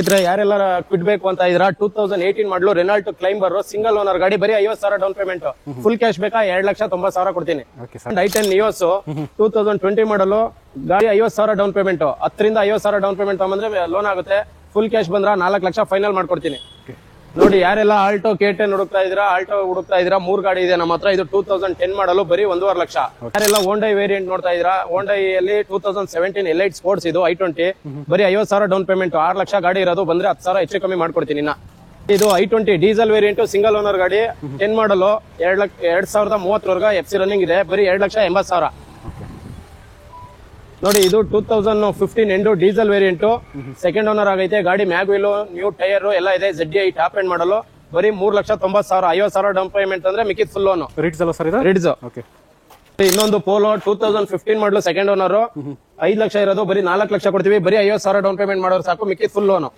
ಇದ್ರೆ ಯಾರೆಲ್ಲ ಬಿಡ್ಬೇಕು ಅಂತ ಇದ್ರ 2018 ಮಾಡಲು ರೆನಾಲ್ಟ್ ಕ್ಲೈಂಬರ್ ಸಿಂಗಲ್ ಓನರ್ ಗಾಡಿ ಬರೀ 50,000 ಡೌನ್ ಪೇಮೆಂಟ್. ಫುಲ್ ಕ್ಯಾಶ್ ಬೇಕಾ 2,90,000 ಕೊಡ್ತೀನಿ. i10 ನಿಯೋಸ್ 2020 ಮಾಡಲು ಗಾಡಿ 50,000 ಡೌನ್ ಪೇಮೆಂಟ್. 10 ರಿಂದ 50,000 ಡೌನ್ ಪೇಮೆಂಟ್ ತಗೊಂಡ್ರೆ ಲೋನ್ ಆಗುತ್ತೆ. ಫುಲ್ ಕ್ಯಾಶ್ ಬಂದ್ರ 4 ಲಕ್ಷ ಫೈನಲ್ ಮಾಡ್ಕೊಡ್ತೀನಿ. ನೋಡಿ ಯಾರೆಲ್ಲ ಆಲ್ಟೋ K10 ಹುಡುಕ್ತಾ ಇದ್ದೀರಾ 3 ಗಾಡಿ ಇದೆ ನಮ್ಮ ಹತ್ರ. ಇದು 2010 ಮಾಡಲು ಬರೀ 1.5 ಲಕ್ಷ. ಯಾರೆಲ್ಲ ಹೋಂಡೈ ವೇರಿಯಂಟ್ ನೋಡ್ತಾ ಇದ್ದೀರಾ, ಹೋಂಡೈಯಲ್ಲಿ 2017 ಎಲೈಟ್ ಸ್ಪೋರ್ಟ್ಸ್ ಇದು i20 ಬರೀ 50,000 ಡೌನ್ ಪೇಮೆಂಟ್. 6 ಲಕ್ಷ ಗಾಡಿ ಇರೋದು, ಬಂದ್ರೆ 10,000 ಹೆಚ್ಚು ಕಮ್ಮಿ ಮಾಡ್ಕೊಡ್ತೀನಿ. ಇದು i20 diesel variant single owner ಗಾಡಿ 10 ಮಾಡಲು 2030 FC ರನ್ನಿಂಗ್ ಇದೆ, ಬರೀ 2,80,000. ನೋಡಿ ಇದು 2015 end diesel variant second owner ಆಗೈತೆ. ಗಾಡಿ ಮ್ಯಾಗ್ವಿಲ್ ನ್ಯೂ ಟೈರ್ ಎಲ್ಲ ಇದೆ. ZDI ಟಾಪ್ ಎಂಡ್ ಮಾಡಲು ಬರೀ 3,90,000. 50,000 ಡೌನ್ ಪೇಮೆಂಟ್ ಅಂದ್ರೆ ಮಿಕ್ಕಿದ್ ಫುಲ್ ಲೋನ್. ರಿಡ್ಸ್ ಇನ್ನೊಂದು ಪೋಲೋ 2015 ಮಾಡಲು ಸೆಕೆಂಡ್ ಓನರ್ 5 ಲಕ್ಷ ಇರೋದು, ಬರೀ 4 ಲಕ್ಷ ಕೊಡ್ತೀವಿ. ಬರೀ 50,000 ಡೌನ್ ಪೇಮೆಂಟ್ ಮಾಡೋರು ಸಾಕು, ಮಿಕ್ಕಿದ್ ಫುಲ್ ಲೋನ್.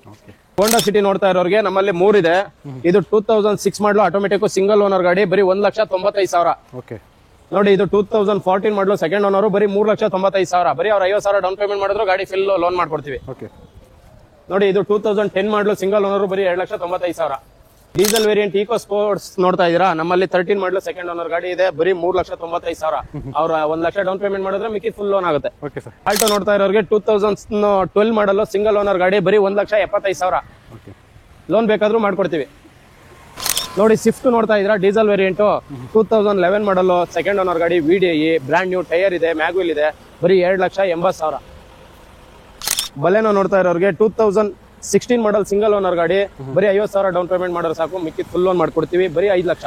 ಹೋಂಡಾ ಸಿಟಿ ನೋಡ್ತಾ ಇರೋರಿಗೆ ನಮ್ಮಲ್ಲಿ 3 ಇದೆ. ಇದು 2006 ಮಾಡಲು ಆಟೋಮೆಟಿಕ್ ಸಿಂಗಲ್ ಓನರ್ ಗಾಡಿ ಬರೀ 1,95,000. ನೋಡಿ ಇದು 2014 ಮಾಡಲು ಸೆಕೆಂಡ್ ಓನರ್ ಬರೀ 3,95,000. ಬರೀ ಅವ್ರು 50,000 ಡೌನ್ ಪೇಮೆಂಟ್ ಮಾಡಿದ್ರು ಗಾಡಿ ಫಿಲ್ ಲೋನ್ ಮಾಡ್ಕೊಡ್ತೀವಿ. ನೋಡಿ ಇದು 2010 ಮಾಡಲು ಸಿಂಗಲ್ ಓನರ್ ಬರೀ 2,95,000. ಡೀಸೆಲ್ ವೇರಿಯಂಟ್ ಈಕೋ ಸ್ಪೋರ್ಟ್ಸ್ ನೋಡ್ತಾ ಇದೀರಾ, ನಮ್ಮಲ್ಲಿ 13 ಮಾಡಲು ಸೆಕೆಂಡ್ ಓನರ್ ಗಾಡಿ ಇದೆ, ಬರೀ 3,95,000. ಅವ್ರ 1 ಲಕ್ಷ ಡೌನ್ ಪೇಮೆಂಟ್ ಮಾಡಿದ್ರೆ ಮಿಕ್ಕಿ ಫುಲ್ ಲೋನ್ ಆಗುತ್ತೆ. ಆಲ್ಟೋ ನೋಡ್ತಾ ಇರೋರಿಗೆ 2012 ಮಾಡಲು ಸಿಂಗಲ್ ಓನರ್ ಗಾಡಿ ಬರೀ 1,75,000. ಲೋನ್ ಬೇಕಾದ್ರೂ ಮಾಡ್ಕೊಡ್ತೀವಿ. ನೋಡಿ ಸ್ವಿಫ್ಟ್ ನೋಡ್ತಾ ಇದ್ರ ಡೀಸೆಲ್ ವೇರಿಯಂಟ್ 2011 ಮಾಡಲು ಸೆಕೆಂಡ್ ಓನರ್ ಗಾಡಿ VDI ಬ್ರಾಂಡ್ ನ್ಯೂ ಟೈರ್ ಇದೆ, ಮ್ಯಾಗ್ವಿಲ್ ಇದೆ, ಬರೀ 2,80,000. ಬಲೆನೋ ನೋಡ್ತಾ ಇರೋರಿಗೆ 2016 ಮಾಡಲ್ ಸಿಂಗಲ್ ಓನರ್ ಗಾಡಿ ಬರೀ 50,000 ಡೌನ್ ಪೇಮೆಂಟ್ ಮಾಡೋರು ಸಾಕು, ಮಿಕ್ಕಿ ಫುಲ್ ಲೋನ್ ಮಾಡ್ಕೊಡ್ತೀವಿ. ಬರೀ 5 ಲಕ್ಷ.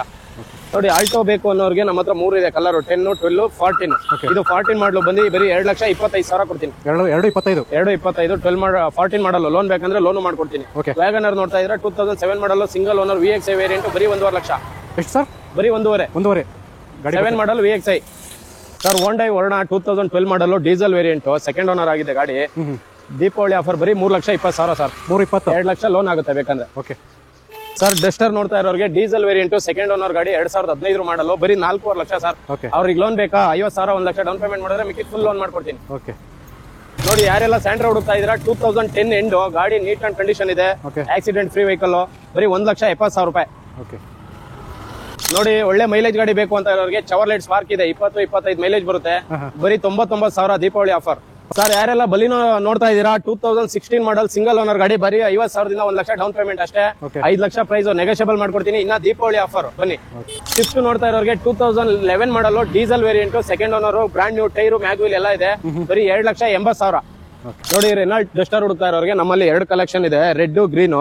ನೋಡಿ ಆಲ್ಟೋ ಬೇಕು ಅನ್ನೋರಿಗೆ ನಮ್ಮ ಹತ್ರ 3 ಇದೆ ಕಲರ್, 10, 12, 14. ಇದು 14 ಮಾಡಲು ಬಂದು ಬರೀ 2,25,000 ಕೊಡ್ತೀನಿ. 2,25 14 ಮಾಡಲು ಲೋನ್ ಬೇಕಂದ್ರೆ ಲೋನ್ ಮಾಡ್ಕೊಡ್ತೀನಿ. ವ್ಯಾಗನರ್ ನೋಡ್ತಾ ಇದ್ರೆ 2007 ಮಾಡಲು ಸಿಂಗಲ್ ಓನರ್ VXI ವೇರಿಯಂಟ್ ಬರೀ 1.5 ಲಕ್ಷ. ಎಷ್ಟು ಸರ್? ಬರೀ 1.5. 7 ಮಾಡಲ್ VXI ಸರ್. ಹೋಂಡೈ ವರ್ಣ 2012 ಮಾಡಲು ಡೀಸೆಲ್ ವೇರಿಯಂಟ್ ಸೆಕೆಂಡ್ ಓನರ್ ಆಗಿದೆ ಗಾಡಿ. ದೀಪಾವಳಿ ಆಫರ್ ಬರೀ 3,20,000 ಸರ್. 2 ಲಕ್ಷ ಲೋನ್ ಆಗುತ್ತೆ ಬೇಕಂದ್ರೆ. ಸರ್ ಡಸ್ಟರ್ ನೋಡ್ತಾ ಇರೋರಿಗೆ ಡೀಸೆಲ್ ವೇರಿಯಂಟ್ ಸೆಕೆಂಡ್ ಓನರ್ ಗಾಡಿ 2015 ಮಾಡಲು ಬರೀ 4.5 ಲಕ್ಷ ಸರ್. ಅವ್ರಿಗೆ ಲೋನ್ ಬೇಕಾ 50,000 1 ಲಕ್ಷ ಡೌನ್ ಪೇಮೆಂಟ್ ಮಾಡಿದ್ರೆ ಮಿಕ್ಕಿ ಫುಲ್ ಲೋನ್ ಮಾಡ್ಕೊಡ್ತೀನಿ. ನೋಡಿ ಯಾರೆಲ್ಲ ಸ್ಯಾಂಟ್ರಾ ಹುಡುಕ್ತಾ ಇದ್ರ 2010 ಎಂಡ್ ಗಾಡಿ ನೀಟ್ ಅಂಡ್ ಕಂಡೀಷನ್ ಇದೆ, ಆಕ್ಸಿಡೆಂಟ್ ಫ್ರೀ ವೆಹಿಕಲ್, ಬರೀ 1,70,000 ರೂಪಾಯಿ. ನೋಡಿ ಒಳ್ಳೆ ಮೈಲೇಜ್ ಗಾಡಿ ಬೇಕು ಅಂತ ಇರೋರಿಗೆ ಚವರ್ಲೆಟ್ ಸ್ಪಾರ್ಕ್ ಇದೆ, 20-25 ಮೈಲೇಜ್ ಬರುತ್ತೆ, ಬರೀ 99,000 ದೀಪಾವಳಿ ಆಫರ್. ಸರ್ ಯಾರೆಲ್ಲ ಬಲಿನೋ ನೋಡ್ತಾ ಇದ್ದೀರಾ 2016 ಮಾಡಲ್ ಸಿಂಗಲ್ ಓನರ್ ಗಾಡಿ ಬರೀ 50,000ದಿಂದ 1 ಲಕ್ಷ ಡೌನ್ ಪೇಮೆಂಟ್ ಅಷ್ಟೇ. 5 ಲಕ್ಷ ಪ್ರೈಸ್ ನೆಗೋಷಿಯಬಲ್ ಮಾಡ್ಕೊಡ್ತೀನಿ. ಇನ್ನ ದೀಪಾವಳಿ ಆಫರ್ ಬನ್ನಿ. ಸ್ವಿಫ್ಟ್ ನೋಡ್ತಾ ಇರೋರಿಗೆ 2011 ಮಾಡಲು diesel variant second owner brand new tyre mag wheel ಎಲ್ಲ ಇದೆ, ಬರೀ 2,80,000. ನೋಡಿ ರೆನಾಲ್ಟ್ ಡಸ್ಟರ್ ಹುಡುಕ್ತಾ ಇರೋರಿಗೆ ನಮ್ಮಲ್ಲಿ 2 ಕಲೆಕ್ಷನ್ ಇದೆ, ರೆಡ್ ಗ್ರೀನ್.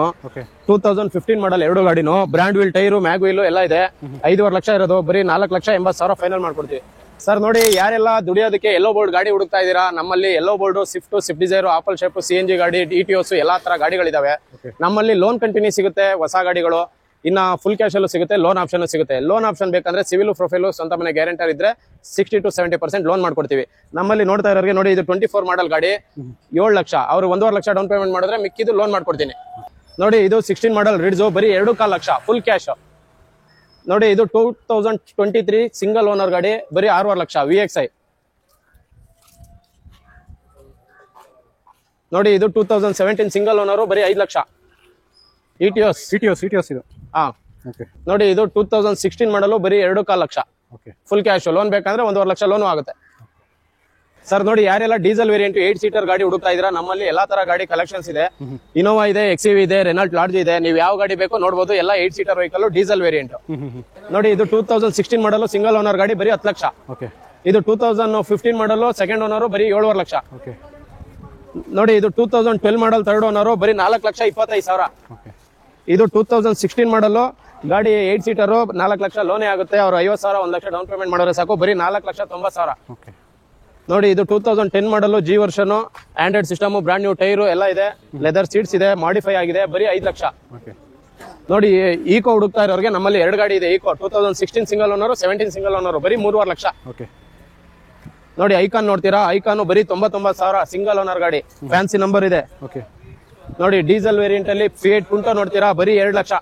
2015 ಮಾಡಲ್ 2 ಗಾಡಿನು ಬ್ರಾಂಡ್ ವಿಲ್ ಟೈರು ಮ್ಯಾಗ್ವಿಲ್ ಎಲ್ಲ ಇದೆ, 5.5 ಲಕ್ಷ ಇರೋದು, ಬರೀ 4,80,000 ಫೈನಲ್ ಮಾಡ್ಕೊಡ್ತೀವಿ. ಸರ್ ನೋಡಿ ಯಾರೆಲ್ಲ ದುಡಿಯೋದಕ್ಕೆ ಎಲ್ಲೋ ಬೋರ್ಡ್ ಗಾಡಿ ಹುಡುಕ್ತಾ ಇದ್ದೀರಾ, ನಮ್ಮಲ್ಲಿ yellow board, Swift Dzire, apple shape, CNG ಗಾಡಿ, ETOS ಎಲ್ಲಾ ತರ ಗಾಡಿಗಳಿದಾವೆ. ನಮ್ಮಲ್ಲಿ ಲೋನ್ ಕಂಟಿನ್ಯೂ ಸಿಗುತ್ತೆ, ಹೊಸ ಗಾಡಿಗಳು. ಇನ್ನ ಫುಲ್ ಕ್ಯಾಶ್ ಅಲ್ಲೂ ಸಿಗುತ್ತೆ, ಲೋನ್ ಆಪ್ಷನ್ ಸಿಗುತ್ತೆ. ಲೋನ್ ಆಪ್ಷನ್ ಬೇಕಂದ್ರೆ ಸಿವಿಲ್ ಪ್ರೊಫೈಲ್ ಸ್ವಂತ ಮನೆ ಗ್ಯಾರಂಟರ್ ಇದ್ರೆ 60 to 70% ಲೋನ್ ಮಾಡ್ಕೊಡ್ತೀವಿ. ನಮ್ಮಲ್ಲಿ ನೋಡ್ತಾ ಇರೋರಿಗೆ ನೋಡಿ ಇದು 24 ಮಾಡಲ್ ಗಾಡಿ 7 ಲಕ್ಷ, ಅವ್ರು 1.5 ಲಕ್ಷ ಡೌನ್ ಪೇಮೆಂಟ್ ಮಾಡಿದ್ರೆ ಮಿಕ್ಕಿದ್ದು ಲೋನ್ ಮಾಡ್ಕೊಡ್ತೀನಿ. ನೋಡಿ ಇದು 16 ಮಾಡಲ್ ರಿಡ್ಸ್ ಬರೀ 2.25 ಲಕ್ಷ ಫುಲ್ ಕ್ಯಾಶ್. ನೋಡಿ ಇದು 2023 ಸಿಂಗಲ್ ಓನರ್ ಗಾಡಿ ಬರೀ 6.5 ಲಕ್ಷ VXI. ನೋಡಿ ಇದು 2017 ಸಿಂಗಲ್ ಓನರ್ ಬರೀ 5 ಲಕ್ಷ ETOS ಇದು. ನೋಡಿ ಇದು 2016 ಮಾಡಲು ಬರೀ 2.25 ಲಕ್ಷ ಫುಲ್ ಕ್ಯಾಶ್. ಲೋನ್ ಬೇಕಂದ್ರೆ 1.5 ಲಕ್ಷ ಲೋನ್ ಆಗುತ್ತೆ. ಸರ್ ನೋಡಿ ಯಾರೆಲ್ಲ ಡೀಸೆಲ್ ವೇರಿಯಂಟ್ 8 ಸೀಟರ್ ಗಾಡಿ ಹುಡುಕ್ತಾ ಇದ್ದೀರಾ, ನಮ್ಮಲ್ಲಿ ಎಲ್ಲಾ ತರ ಗಾಡಿ ಕಲೆಕ್ಷನ್ಸ್ ಇದೆ. ಇನೋವಾ ಇದೆ, XUV ಇದೆ, ರೆನಾಲ್ಟ್ ಲಾಡ್ಜ್ ಇದೆ, ನೀವು ಯಾವ ಗಾಡಿ ಬೇಕೋ ನೋಡಬಹುದು. ಎಲ್ಲ 8 ಸೀಟರ್ ವೆಹಿಕಲ್ ಡೀಸೆಲ್ ವೇರಿಯಂಟ್. ನೋಡಿ ಇದು 2016 ಮಾಡಲು ಸಿಂಗಲ್ ಓನರ್ ಗಾಡಿ ಬರೀ 10 ಲಕ್ಷ. ಇದು 2015 ಮಾಡಲು ಸೆಕೆಂಡ್ ಓನರ್ ಬರೀ 7.5 ಲಕ್ಷ. ನೋಡಿ ಇದು 2012 ಮಾಡಲ್ ಥರ್ಡ್ ಓನರ್ ಬರೀ 4,25,000. ಇದು 2016 ಮಾಡಲು ಗಾಡಿ 8 ಸೀಟರ್ 4 ಲಕ್ಷ ಲೋನೇ ಆಗುತ್ತೆ. ಅವ್ರು 50,000 1 ಲಕ್ಷ ಡೌನ್ ಪೇಮೆಂಟ್ ಮಾಡಿದ್ರೆ ಸಾಕು, ಬರೀ 4,90,000. ನೋಡಿ ಇದು 2010 ಮಾಡಲು G version, Android system, brand new tyre ಎಲ್ಲ ಇದೆ, ಲೆದರ್ ಸೀಟ್ಸ್ ಇದೆ, ಮಾಡಿಫೈ ಆಗಿದೆ, ಬರೀ 5 ಲಕ್ಷ. ನೋಡಿ ಈಕೋ ಹುಡುಕ್ತಾ ಇರೋರಿಗೆ ನಮ್ಮಲ್ಲಿ 2 ಗಾಡಿ ಇದೆ. Eeco 2016 single owner, 17 single owner ಬರೀ 3.5 ಲಕ್ಷ. ನೋಡಿ ಐಕಾನ್ ನೋಡ್ತೀರಾ, ಐಕಾನ್ ಬರೀ 99,000 ಸಿಂಗಲ್ ಓನರ್ ಗಾಡಿ, ಫ್ಯಾನ್ಸಿ ನಂಬರ್ ಇದೆ. ನೋಡಿ ಡೀಸೆಲ್ ವೇರಿಯಂಟ್ ಅಲ್ಲಿ ಫಿಯೇಟ್ ಪುಂಟೋ ನೋಡ್ತೀರಾ, ಬರೀ 2 ಲಕ್ಷ.